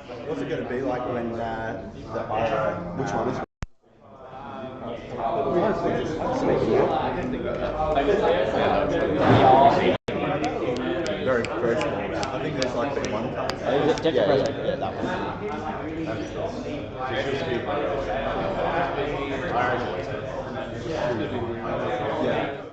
What's it going to be like when which one is it? Very professional. I think there's like been one card. Yeah, that one. Yeah.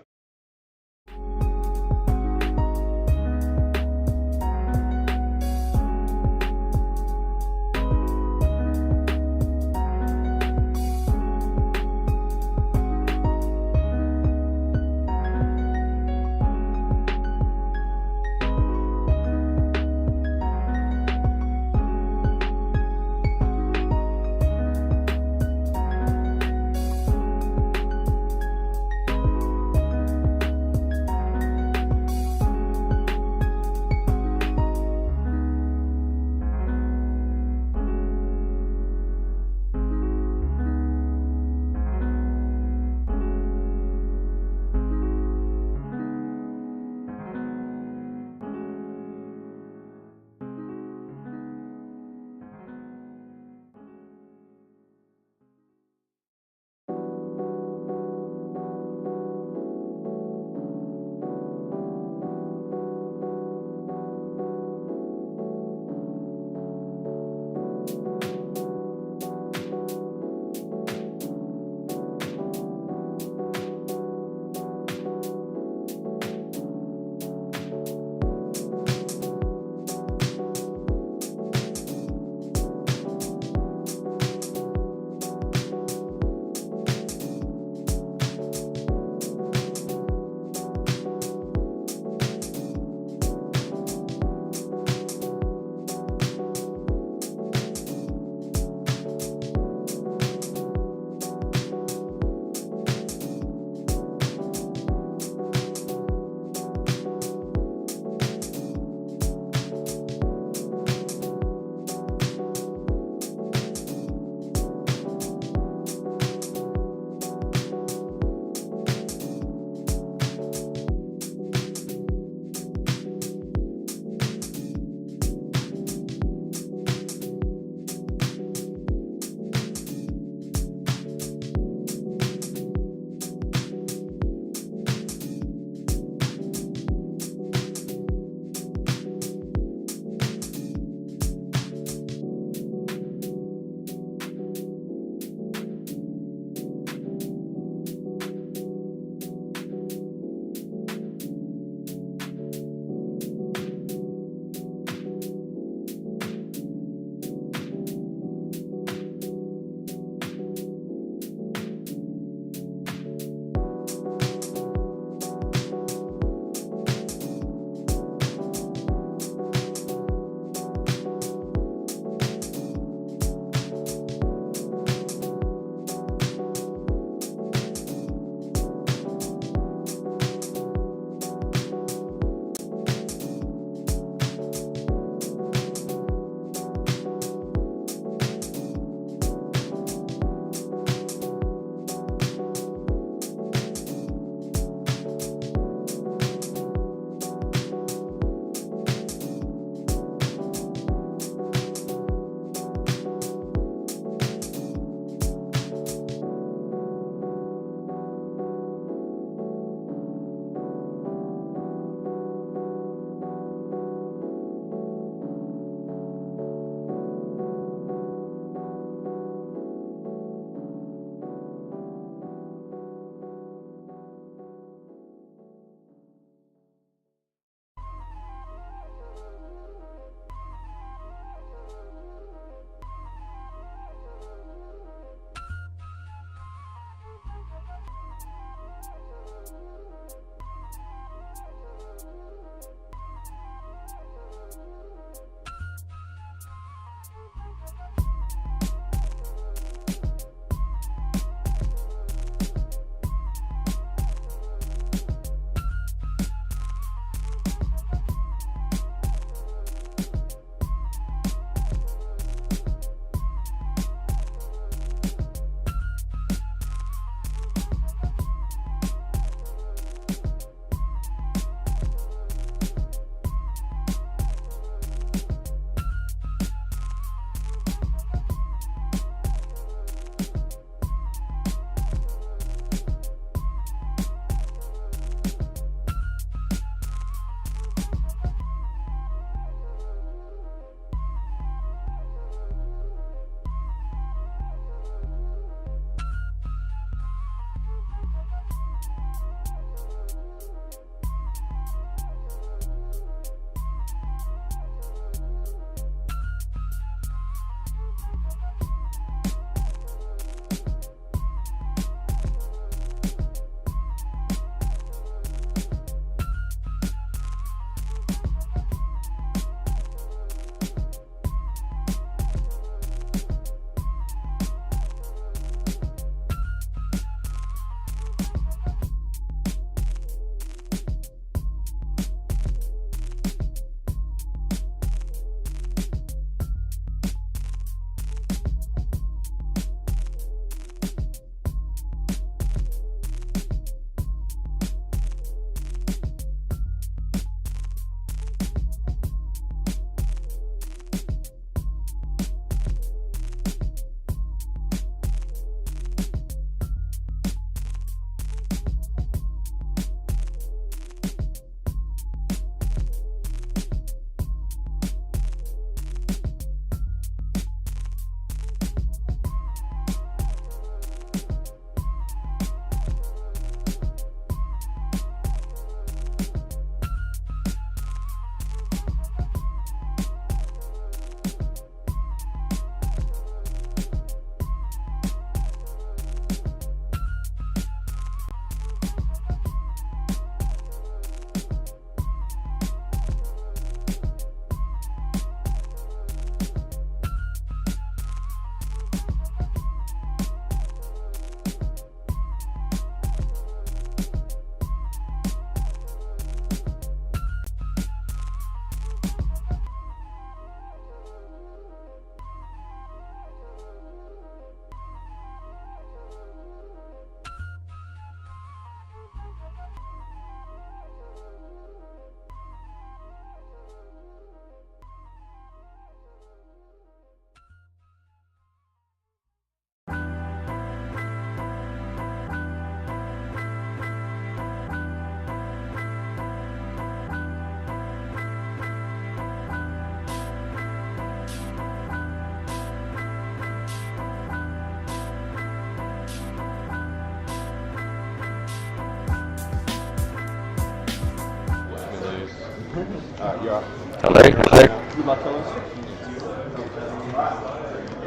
You're up. Hello, hello, Good luck, fellas.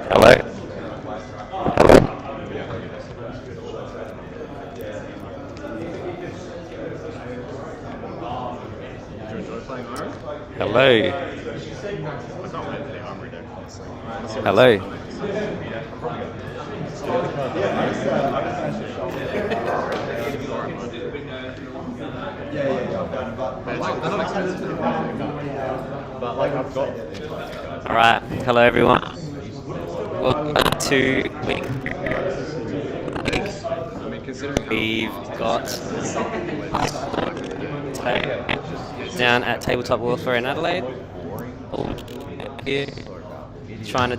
hello, hello. Do you enjoy playing Iron? Hello, I can't wait for the Armory deck, honestly. hello. They're not expensive, but like I've got. All right, hello everyone. Welcome to week. I mean, considering We've got down at Tabletop Warfare in Adelaide. Here, trying to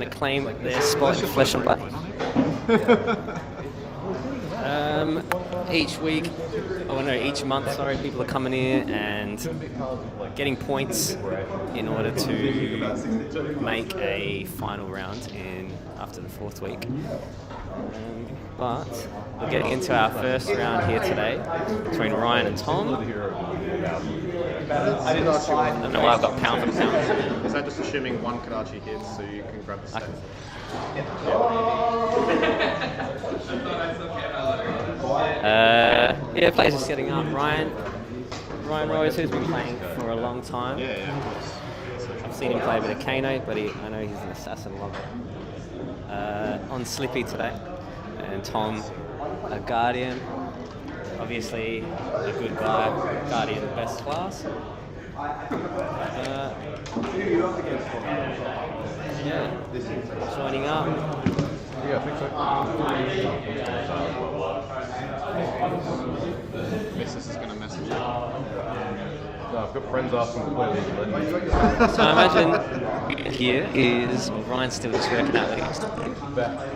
claim their spot in Flesh and Blood. Each month, sorry, people are coming in and getting points in order to make a final round after the 4th week. But we're getting into our first round here today between Ryan and Tom. I did not I know I've got pound for pound. Is that just assuming one Kadachi hits so you can grab the stack? Yeah, players are setting up. Ryan Royce, who's been playing for a long time. Yeah, of course. I've seen him play a bit of Kano, but I know he's an assassin lover. On Slippy today. And Tom, a Guardian. Obviously, a good guy. Guardian, best class. Joining up. Yeah, I think so. This is going to mess with you. No, I've got friends asking to play League. So I imagine here is Ryan's still just working out what he wants to do.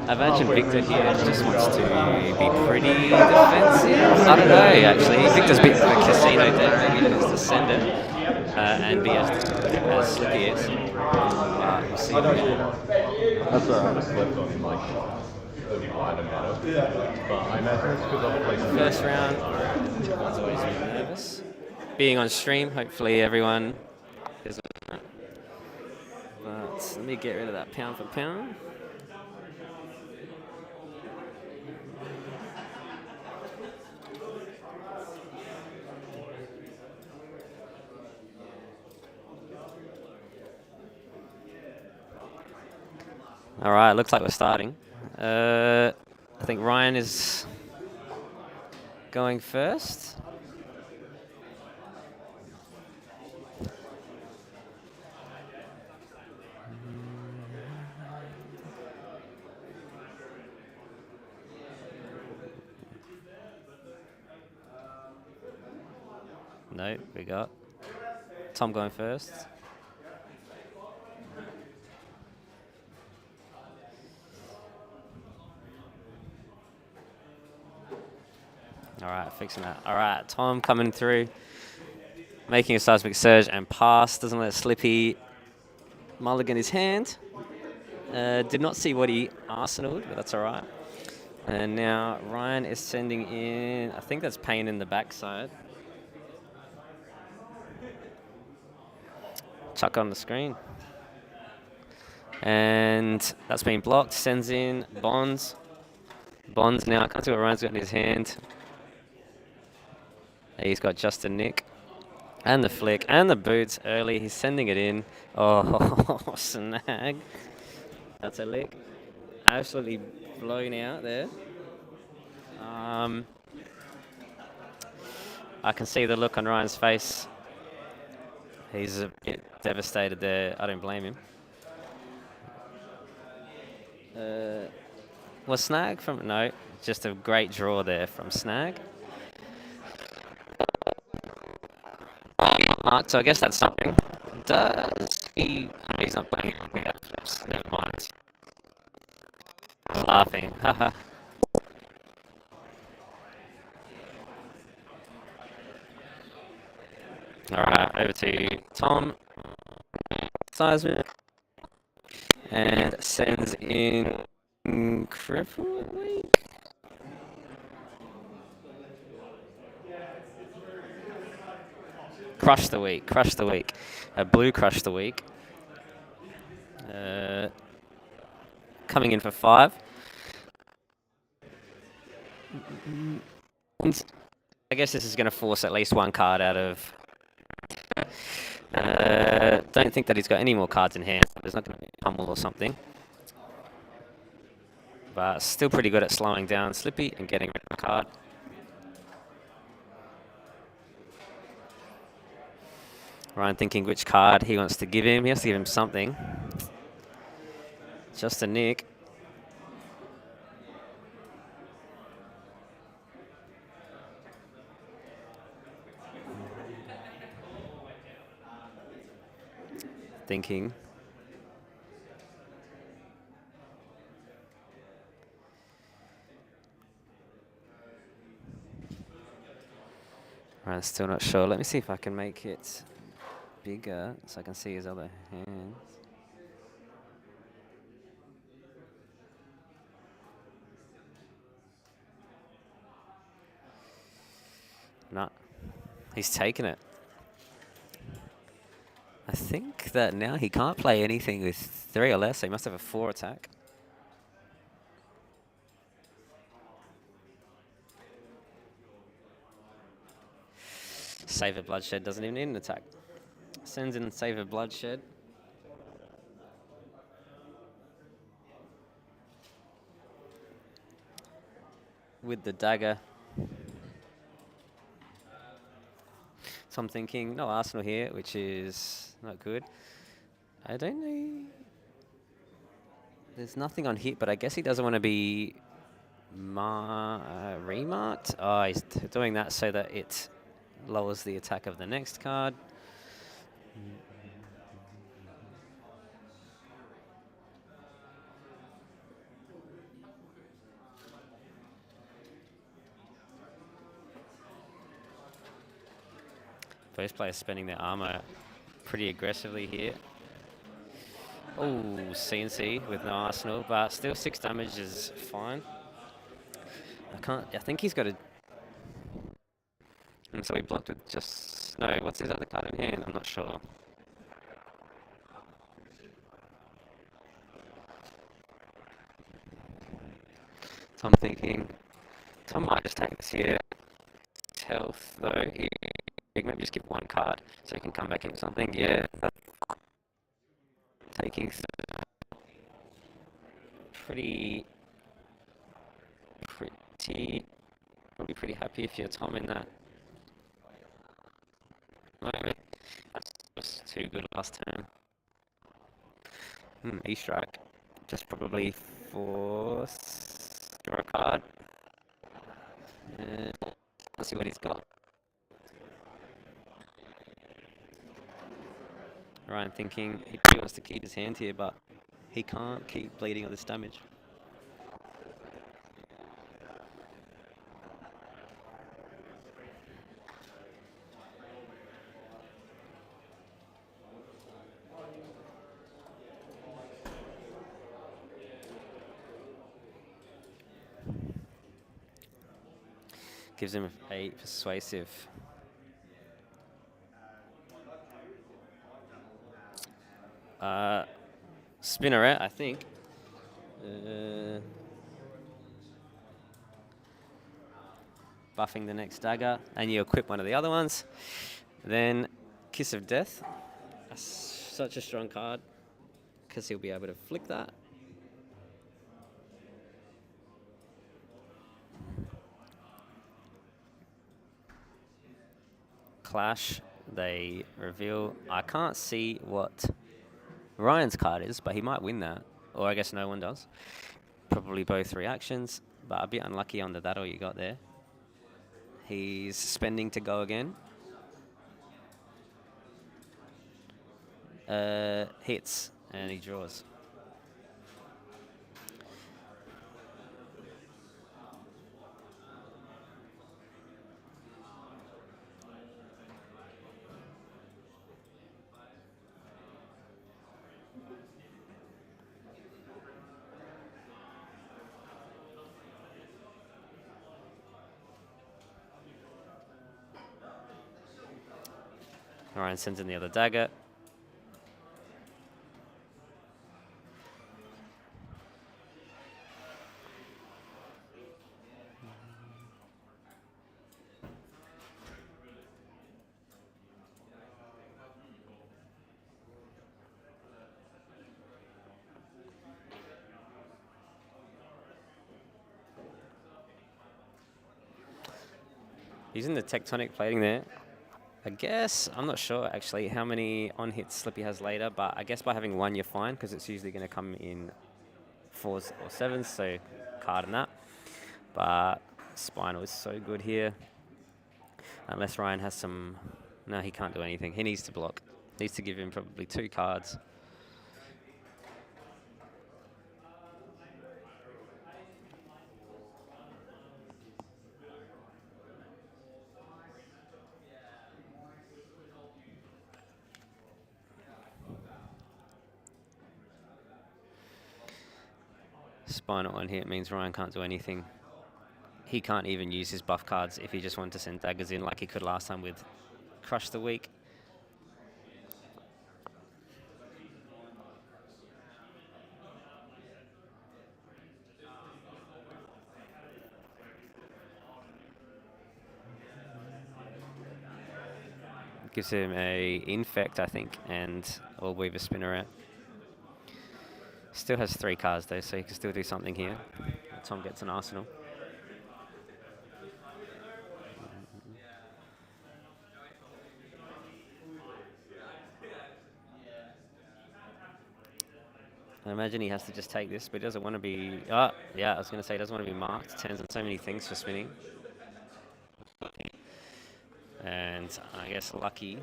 I imagine Victor here just wants to be pretty defensive. I don't know, actually. Victor's been to a casino deck, maybe he wants to send it and be as slippy as. We'll see. That's alright. I slept on like the item matter. But I imagine it's because I've played some. First round, everyone's always been nervous. Being on stream, hopefully everyone is. But let me get rid of that pound for pound. All right, looks like we're starting. I think Ryan is going first. No, we got Tom going first. All right, fixing that. All right, Tom coming through, making a seismic surge and pass. Doesn't let Slippy mulligan his hand. Did not see what he arsenaled, but that's all right. And now Ryan is sending in, I think that's pain in the backside. Chuck on the screen. And that's been blocked. Sends in Bonds. Bonds now, can't see what Ryan's got in his hand. He's got just a nick. And the flick. And the boots early. He's sending it in. Oh, snag. That's a lick. Absolutely blown out there. I can see the look on Ryan's face. He's a bit devastated there. I don't blame him. Was Snag from? No, just a great draw there from Snag. Mark, so I guess that's something. Does he? No, he's not playing. Never mind. Laughing. Haha. Alright, over to Tom. Seismic. And sends in Cripple Week. Crush the week. Crush the week. Blue crush the week. Coming in for 5. And I guess this is going to force at least one card out of... don't think that he's got any more cards in hand. There's not going to be a pummel or something. But still pretty good at slowing down Slippy and getting rid of a card. Ryan thinking which card he wants to give him. He has to give him something. Just a nick. Thinking. Ryan's still not sure. Let me see if I can make it bigger so I can see his other hands. No, he's taken it. I think that now he can't play anything with 3 or less, so he must have a 4 attack. Save a Bloodshed doesn't even need an attack. Sends in Save a Bloodshed. With the dagger. So I'm thinking, no Arsenal here, which is not good. I don't know. There's nothing on hit, but I guess he doesn't want to be remarked. Oh, he's doing that so that it lowers the attack of the next card. Both players spending their armor pretty aggressively here. Oh, CNC with no Arsenal, but still 6 damage is fine. I think he's got a... And so he blocked with just... No, what's his other card in hand? I'm not sure. So I'm thinking... Tom might just take this here. Health, though. He maybe just give 1 card so he can come back into something. Yeah. Taking... Probably pretty happy if you're Tom in that moment. That's just too good last turn. E-strike. Just probably force draw a card. Let's see what he's got. Ryan thinking he probably wants to keep his hand here, but he can't keep bleeding all this damage. Gives him a persuasive. Spinneret, I think. Buffing the next dagger, and you equip one of the other ones. Then Kiss of Death. That's such a strong card, because he'll be able to flick that. Clash, they reveal. I can't see what Ryan's card is, but he might win that. Or I guess no one does. Probably both reactions, but a bit unlucky on the that'll you got there. He's spending to go again. Hits, and he draws. Ryan sends in the other dagger. Using the tectonic plating there. I guess, I'm not sure actually how many on-hits Slippy has later, but I guess by having one you're fine because it's usually going to come in 4s or 7s, so card in that. But Spinal is so good here. Unless Ryan has some... No, he can't do anything. He needs to block. Needs to give him probably 2 cards. Spinal on here means Ryan can't do anything. He can't even use his buff cards if he just wanted to send daggers in like he could last time with Crush the Weak. Gives him a Infect, I think, and Orb Weaver Spinner out. Still has 3 cards though, so he can still do something here. Tom gets an Arsenal. I imagine he has to just take this, but he doesn't want to be... Oh, yeah, I was going to say he doesn't want to be marked. Turns on so many things for spinning. And I guess lucky.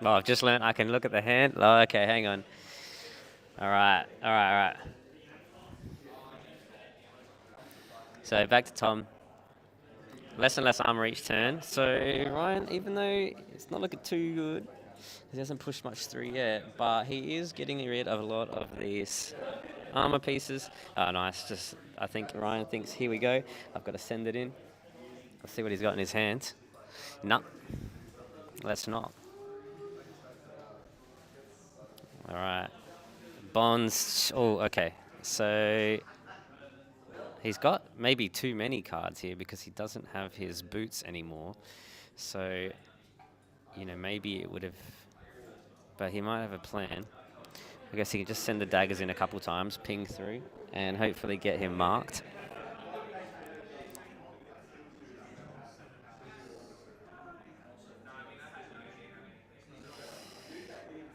Oh, I've just learned I can look at the hand. Oh, okay, hang on. All right. So back to Tom. Less and less armor each turn. So Ryan, even though it's not looking too good, he hasn't pushed much through yet, but he is getting rid of a lot of these armor pieces. Oh, nice. Just, I think Ryan thinks, here we go. I've got to send it in. Let's see what he's got in his hand. No. Let's not. All right. Bonds. Oh, okay. So he's got maybe too many cards here because he doesn't have his boots anymore. So, you know, maybe it would have... But he might have a plan. I guess he can just send the daggers in a couple times, ping through, and hopefully get him marked.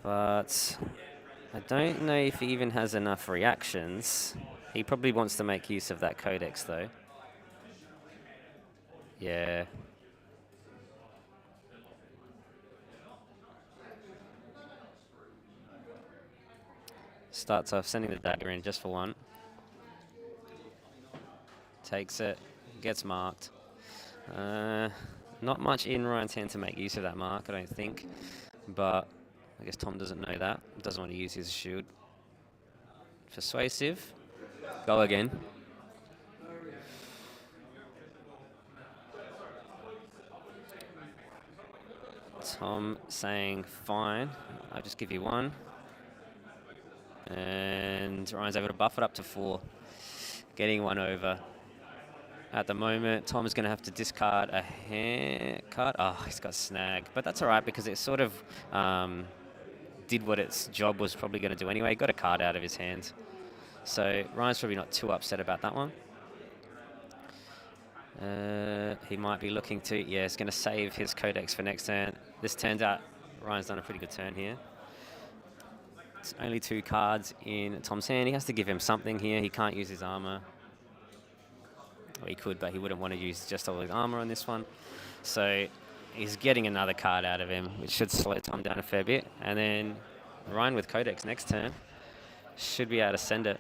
But I don't know if he even has enough reactions. He probably wants to make use of that codex, though. Yeah. Starts off sending the dagger in just for 1. Takes it, gets marked. Not much in Ryan's hand to make use of that mark, I don't think. But I guess Tom doesn't know that. Doesn't want to use his shield. Persuasive. Go again. Tom saying, fine, I'll just give you 1. And Ryan's able to buff it up to 4. Getting 1 over. At the moment, Tom's going to have to discard a hand card. Oh, he's got snag. But that's all right because it sort of did what its job was probably going to do anyway. Got a card out of his hands. So Ryan's probably not too upset about that one. He might be looking to, yeah, he's going to save his Codex for next turn. This turns out Ryan's done a pretty good turn here. It's only 2 cards in Tom's hand. He has to give him something here. He can't use his armor. Well, he could, but he wouldn't want to use just all his armor on this one. So he's getting another card out of him, which should slow Tom down a fair bit. And then Ryan with Codex next turn should be able to send it.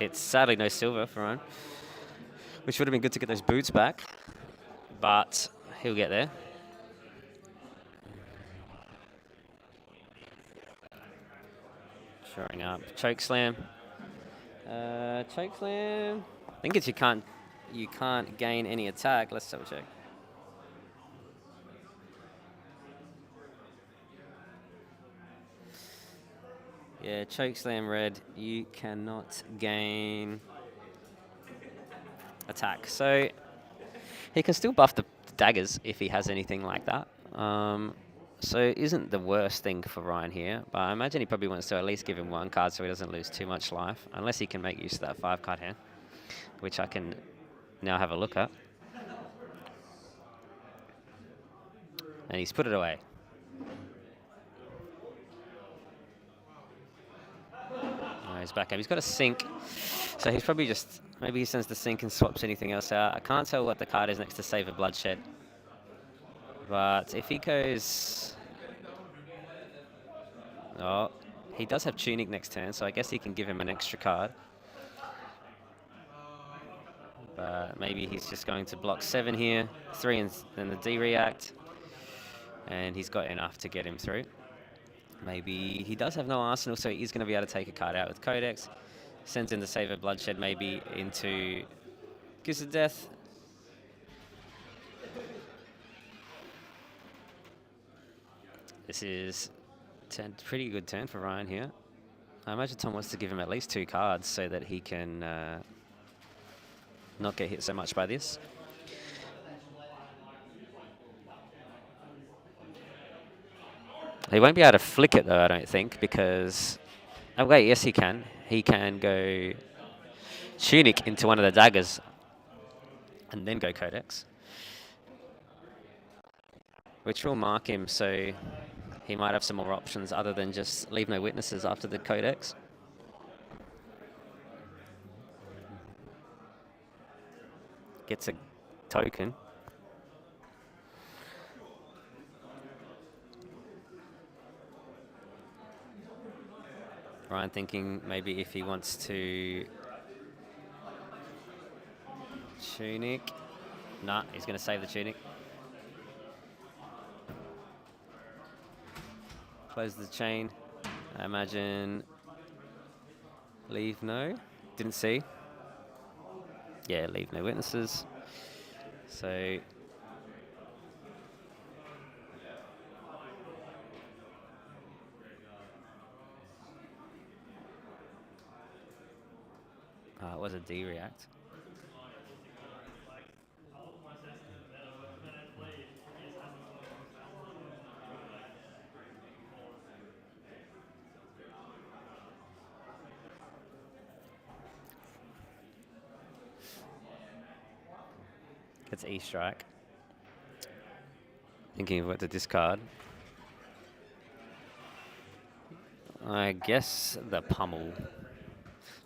It's sadly no silver for Ryan, which would have been good to get those boots back, but he'll get there. Showing up. Choke slam. Choke slam. I think it's you can't gain any attack. Let's double check. Yeah, choke slam red. You cannot gain attack. So he can still buff the daggers if he has anything like that. So it isn't the worst thing for Ryan here, but I imagine he probably wants to at least give him 1 card so he doesn't lose too much life, unless he can make use of that 5-card hand, which I can now have a look at. And he's put it away. Oh, he's back up. He's got a sink, so he's probably just, maybe he sends the sink and swaps anything else out. I can't tell what the card is next to Save a Bloodshed. But if he goes... Oh, he does have Tunic next turn, so I guess he can give him an extra card. But maybe he's just going to block 7 here, 3 and then the D-react. And he's got enough to get him through. Maybe he does have no arsenal, so he's going to be able to take a card out with Codex. Sends in the Save a Bloodshed maybe into Kiss of Death. This is a pretty good turn for Ryan here. I imagine Tom wants to give him at least 2 cards so that he can not get hit so much by this. He won't be able to flick it though, I don't think, because... Oh wait, yes he can. He can go Tunic into one of the daggers and then go Codex, which will mark him, so he might have some more options other than just leave no witnesses after the Codex. Gets a token. Ryan thinking maybe if he wants to Tunic. Nah, he's going to save the Tunic. Close the chain. I imagine leave no. Didn't see. Yeah, leave no witnesses. So it was a D-react. Gets E-strike. Thinking of what to discard. I guess the pummel.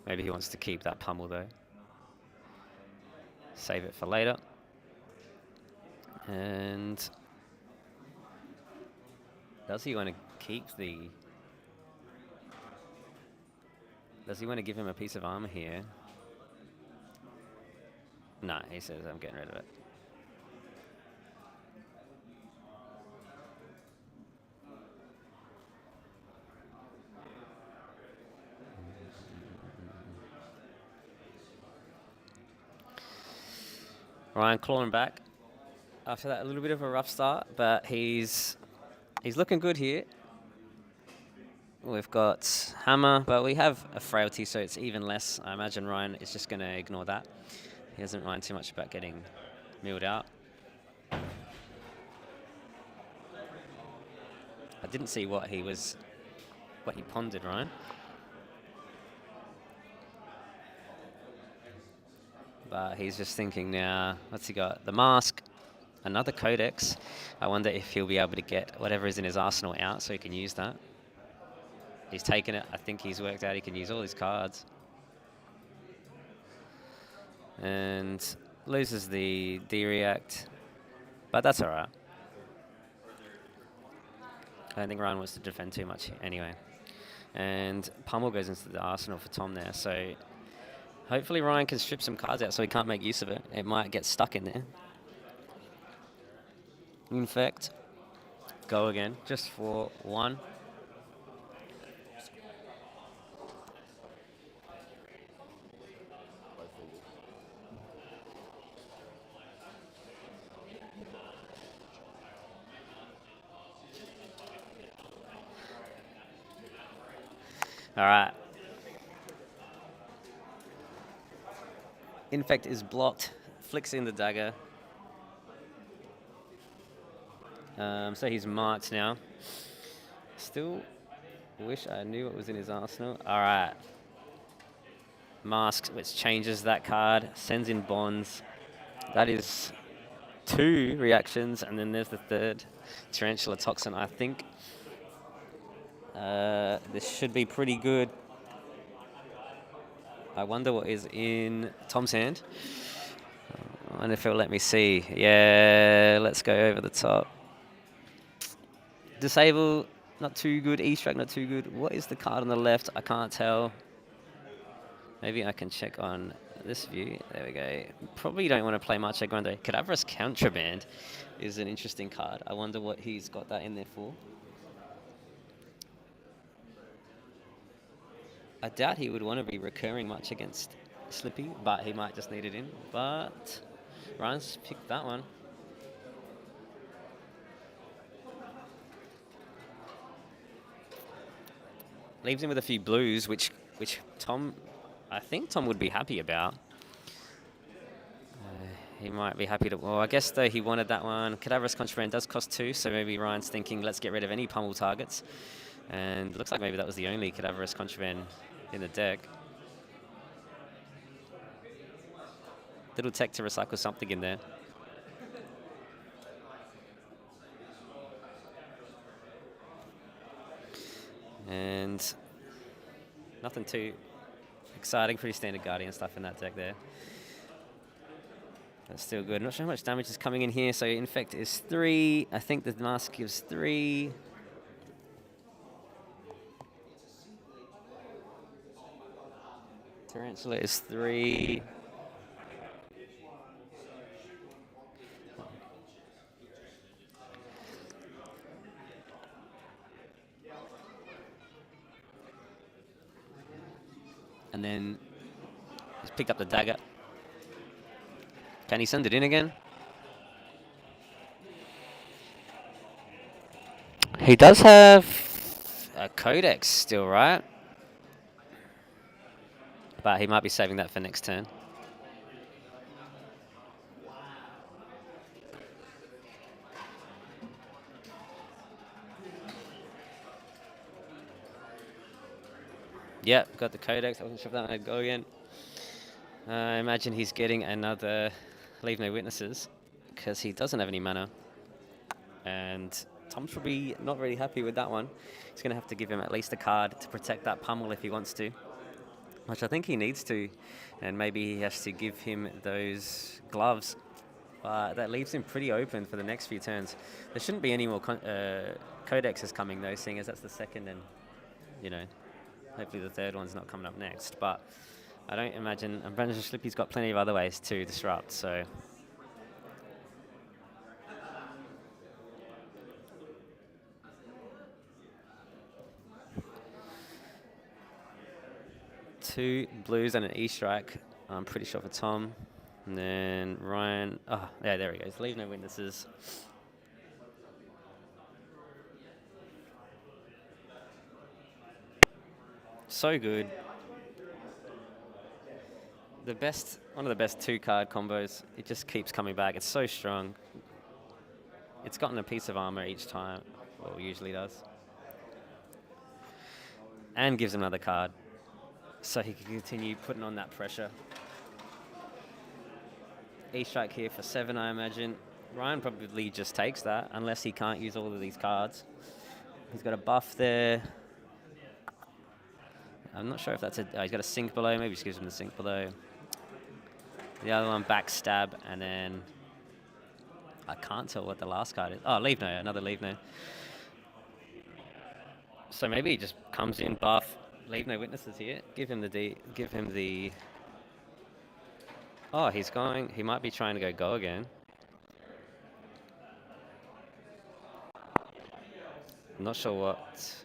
Maybe he wants to keep that pummel though. Save it for later. And does he want to keep the... Does he want to give him a piece of armor here? No, he says I'm getting rid of it. Ryan clawing back after that, a little bit of a rough start, but he's looking good here. We've got hammer, but we have a frailty, so it's even less. I imagine Ryan is just going to ignore that. He doesn't mind too much about getting milled out. I didn't see what he was what he pondered, Ryan. But he's just thinking now, what's he got? The mask, another codex. I wonder if he'll be able to get whatever is in his arsenal out so he can use that. He's taken it. I think he's worked out he can use all his cards. And loses the D-React. But that's all right. I don't think Ryan wants to defend too much anyway. And Pummel goes into the arsenal for Tom there. So hopefully Ryan can strip some cards out so he can't make use of it. It might get stuck in there. Infect. Go again, just for 1. All right. Infect is blocked. Flicks in the dagger. So he's marked now. Still wish I knew what was in his arsenal. All right. Masks, which changes that card. Sends in bonds. That is 2 reactions. And then there's the 3rd. Tarantula Toxin, I think. This should be pretty good. I wonder what is in Tom's hand. I wonder if it'll let me see. Yeah, let's go over the top. Disable, not too good. E-Strike, not too good. What is the card on the left? I can't tell. Maybe I can check on this view. There we go. Probably don't want to play Marche Grande. Cadaverous Contraband is an interesting card. I wonder what he's got that in there for. I doubt he would want to be recurring much against Slippy, but he might just need it in. But Ryan's picked that one. Leaves him with a few blues, which Tom, I think Tom would be happy about. He might be happy to... Well, I guess, though, he wanted that one. Cadaverous Contraband does cost 2, so maybe Ryan's thinking, let's get rid of any pummel targets. And it looks like maybe that was the only Cadaverous Contraband in the deck. Little tech to recycle something in there. And nothing too exciting, pretty standard Guardian stuff in that deck there. That's still good. Not sure how much damage is coming in here. So Infect is 3. I think the mask gives 3. Tarantula is 3. And then he's picked up the dagger. Can he send it in again? He does have a Codex still, right? But he might be saving that for next turn. Yep, got the Codex. I wasn't sure if that would go again. I imagine he's getting another Leave No Witnesses because he doesn't have any mana. And Tom's probably not really happy with that one. He's going to have to give him at least a card to protect that pummel if he wants to, which I think he needs to. And maybe he has to give him those gloves. But that leaves him pretty open for the next few turns. There shouldn't be any more Codexes coming, though, seeing as that's the second and, you know, hopefully the third one's not coming up next. But I don't imagine... Brandon Slippy's got plenty of other ways to disrupt, so... Two blues and an E-Strike, I'm pretty sure, for Tom. And then Ryan... Oh, yeah, there he goes. Leave No Witnesses. So good. The best, one of the best 2-card combos. It just keeps coming back. It's so strong. It's gotten a piece of armor each time. Well, it usually does. and gives him another card. So he can continue putting on that pressure. E-strike here for 7, I imagine. Ryan probably just takes that, unless he can't use all of these cards. He's got a buff there. I'm not sure if that's a... Oh, he's got a sink below. Maybe just gives him the sink below. The other one, backstab, and then... I can't tell what the last card is. Oh, leave no, another leave no. So maybe he just comes in, buff, leave no witnesses here. Give him the... Oh, he's going... He might be trying to go again. I'm not sure what...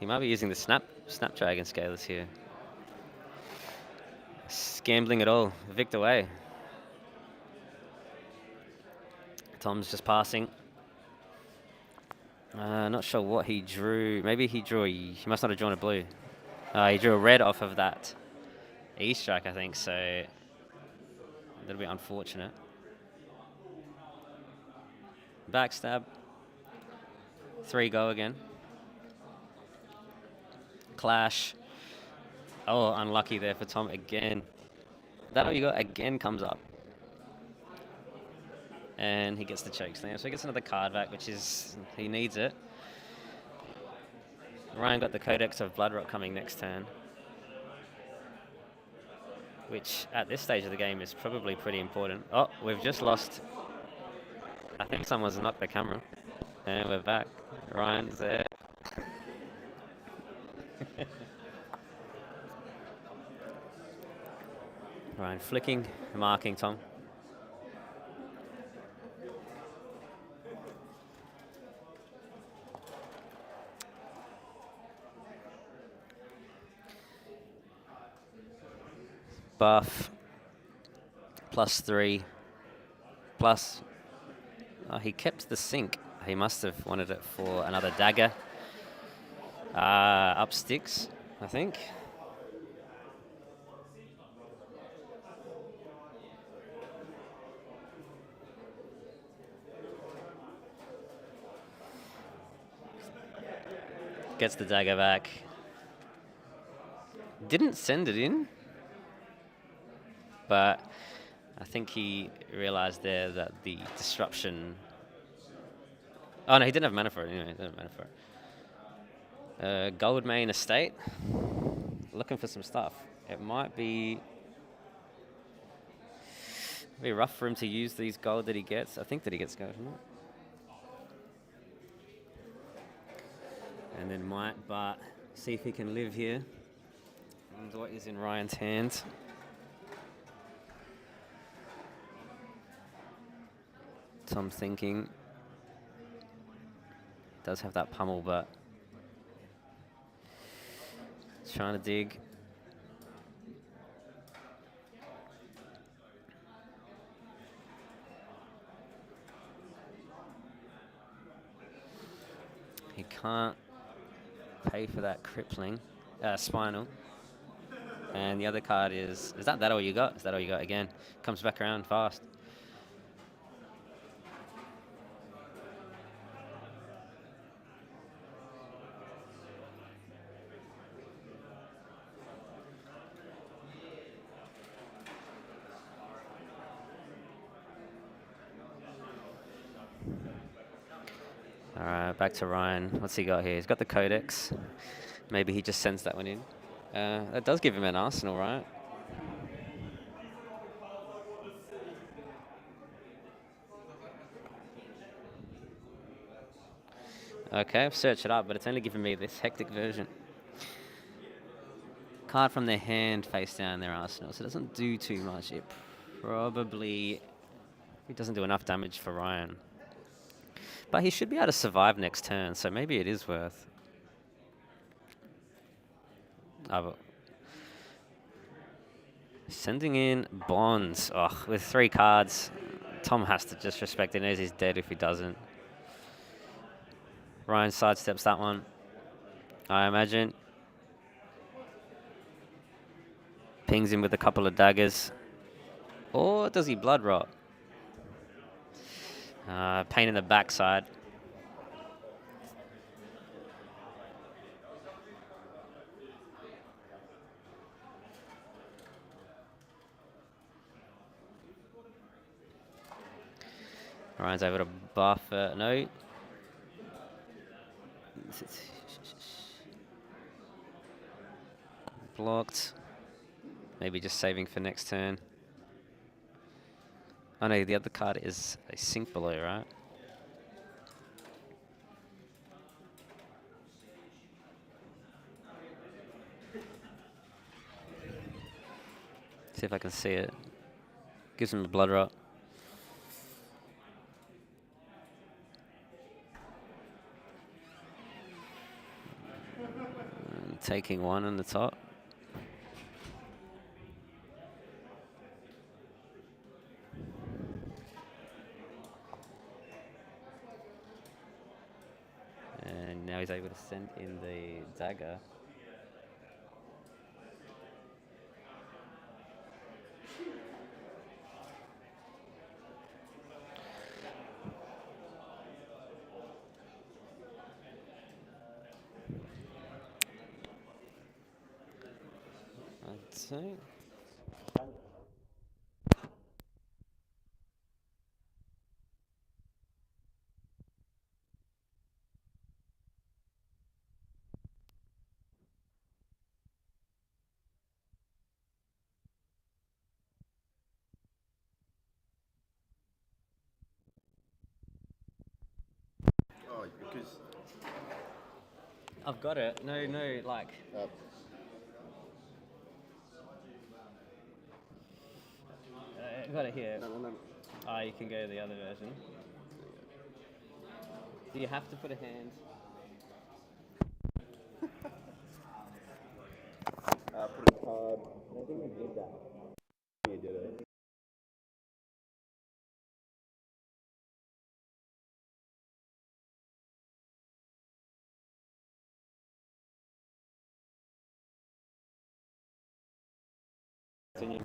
He might be using the Snapdragon Scalers here. Gambling it all. Vic away. Tom's just passing. Not sure what he drew. Maybe he drew... He must not have drawn a blue. He drew a red off of that E-strike, I think, so... A little bit unfortunate. Backstab. 3 go again. Clash. Oh, unlucky there for Tom again. That all you got again comes up. And he gets the choke slam. So he gets another card back, which is... He needs it. Ryan got the Codex of Bloodrot coming next turn. Which, at this stage of the game, is probably pretty important. Oh, we've just lost... I think someone's knocked the camera. And we're back. Ryan's there. Ryan flicking, marking Tom. Buff. +3. Plus... Oh, he kept the sink. He must have wanted it for another dagger. Up sticks, I think. Gets the dagger back. Didn't send it in. But I think he realized there that the disruption... Oh, no, he didn't have mana for it. Anyway, he didn't have mana for it. Gold main estate. Looking for some stuff. It might be rough for him to use these gold that he gets. I think that he gets gold, isn't it? And then might, but see if he can live here. And what is in Ryan's hands? Tom thinking. Does have that pummel, but trying to dig. He can't pay for that crippling, spinal. And the other card is that all you got? Is that all you got again? Comes back around fast. All right, back to Ryan. What's he got here? He's got the Codex. Maybe he just sends that one in. That does give him an arsenal, right? Okay, I've searched it up, but it's only giving me this hectic version. Card from their hand face down their arsenal, so it doesn't do too much. It doesn't do enough damage for Ryan. But he should be able to survive next turn, so maybe it is worth. Sending in Bonds. Oh, with 3 cards, Tom has to just respect it. He knows he's dead if he doesn't. Ryan sidesteps that one, I imagine. Pings him with a couple of daggers. Or does he blood rot? Pain in the backside. Ryan's able to buff it. No. Blocked. Maybe just saving for next turn. Oh no, the other card is a sink below, right? See if I can see it. Gives him a blood rot. And taking one on the top. And now he's able to send in the dagger. I'd say. Oh, because. I've got it. No, like. I've got it here. No. Oh, you can go to the other version. Do you have to put a hand? Put a card. I think we did that. You did it. Continue.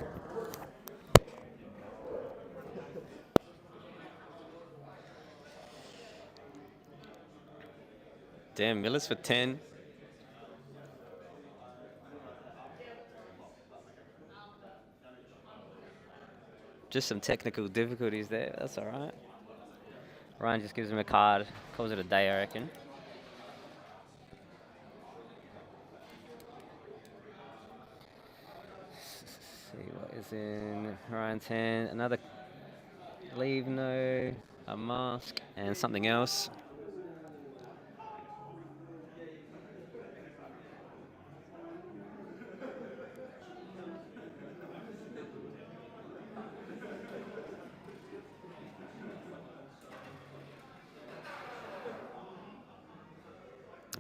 Damn, Miller's for 10. Just some technical difficulties there. That's all right. Ryan just gives him a card, calls it a day, I reckon. See what is in Ryan's hand. Another leave, no, a mask, and something else.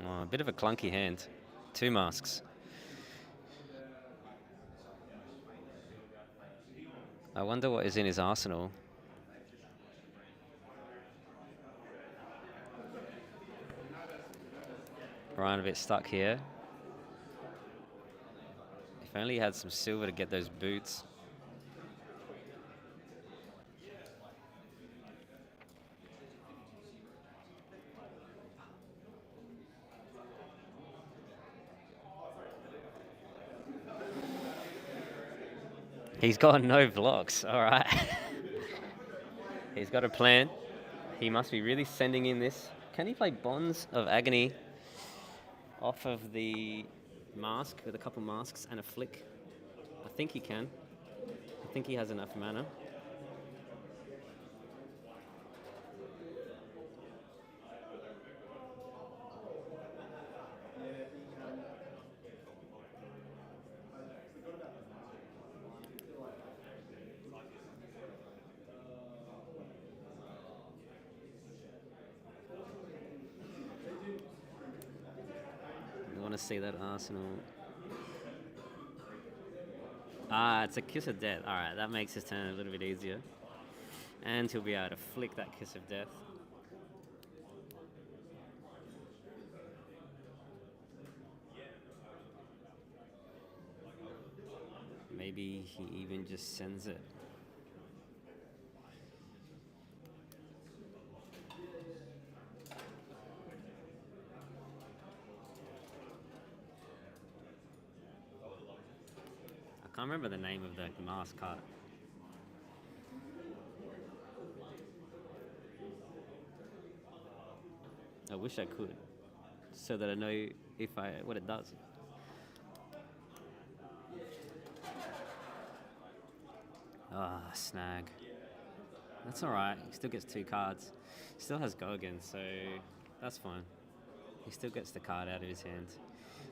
Oh, a bit of a clunky hand. 2 masks. I wonder what is in his arsenal. Ryan a bit stuck here. If only he had some silver to get those boots. He's got no blocks, all right. He's got a plan. He must be really sending in this. Can he play Bonds of Agony off of the mask with a couple masks and a flick? I think he can. I think he has enough mana. You want to see that arsenal? Ah, it's a Kiss of Death. All right, that makes his turn a little bit easier. And he'll be able to flick that Kiss of Death. Maybe he even just sends it. I can't remember the name of the mask card. I wish I could, so that I know what it does. Ah, snag. That's all right. He still gets 2 cards. Still has go again, so that's fine. He still gets the card out of his hand.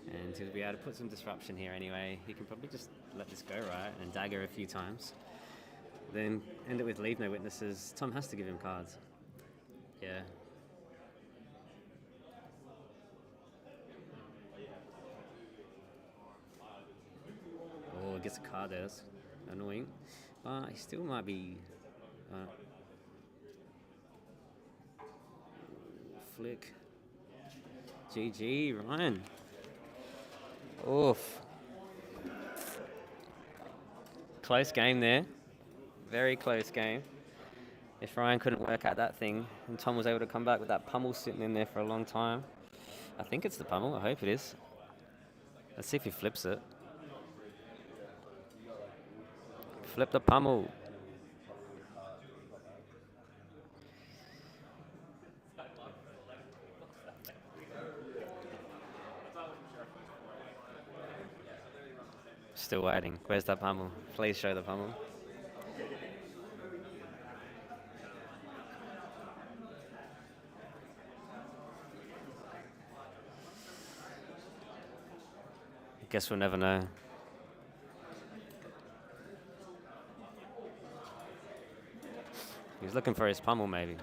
And he'll be able to put some disruption here anyway. He can probably just let this go, right? And dagger a few times. Then end it with leave no witnesses. Tom has to give him cards. Yeah. Oh, gets a card there. That's annoying. But he still might be... flick. GG, Ryan. Oof. Close game there. Very close game. If Ryan couldn't work out that thing, and Tom was able to come back with that pummel sitting in there for a long time. I think it's the pummel. I hope it is. Let's see if he flips it. Flip the pummel. Still waiting. Where's that pummel? Please show the pummel. Guess we'll never know. He's looking for his pummel, maybe.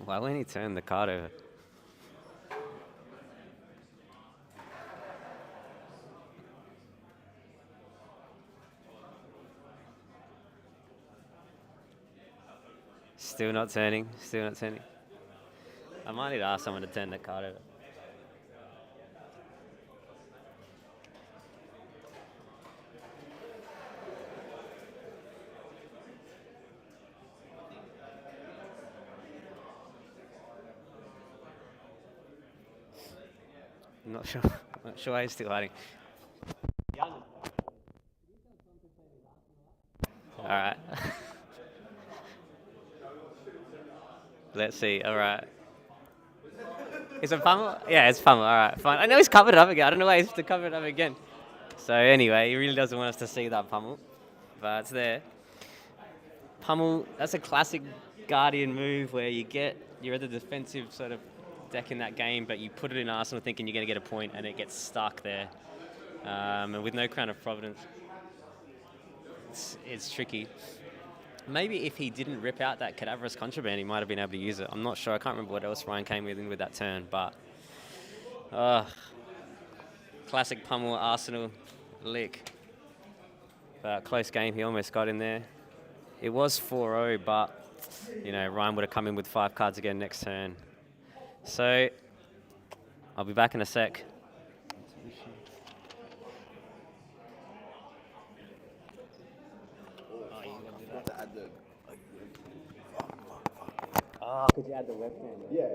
Why won't he turn the card over? Still not turning. Still not turning. I might need to ask someone to turn the card over. I'm not sure. Not sure why he's still hiding. All right. Let's see. All right. Is it pummel? Yeah, it's pummel. All right, fine. I know he's covered it up again. I don't know why he has to cover it up again. So anyway, he really doesn't want us to see that pummel, but it's there. Pummel. That's a classic Guardian move where you're at the defensive sort of deck in that game, but you put it in Arsenal thinking you're going to get a point, and it gets stuck there. And with no Crown of Providence, it's tricky. Maybe if he didn't rip out that Cadaverous Contraband, he might have been able to use it. I'm not sure. I can't remember what else Ryan came with that turn, but classic pummel Arsenal lick. But close game. He almost got in there. It was 4-0, but Ryan would have come in with 5 cards again next turn. So I'll be back in a sec. Oh, could you add the webcam? Yeah.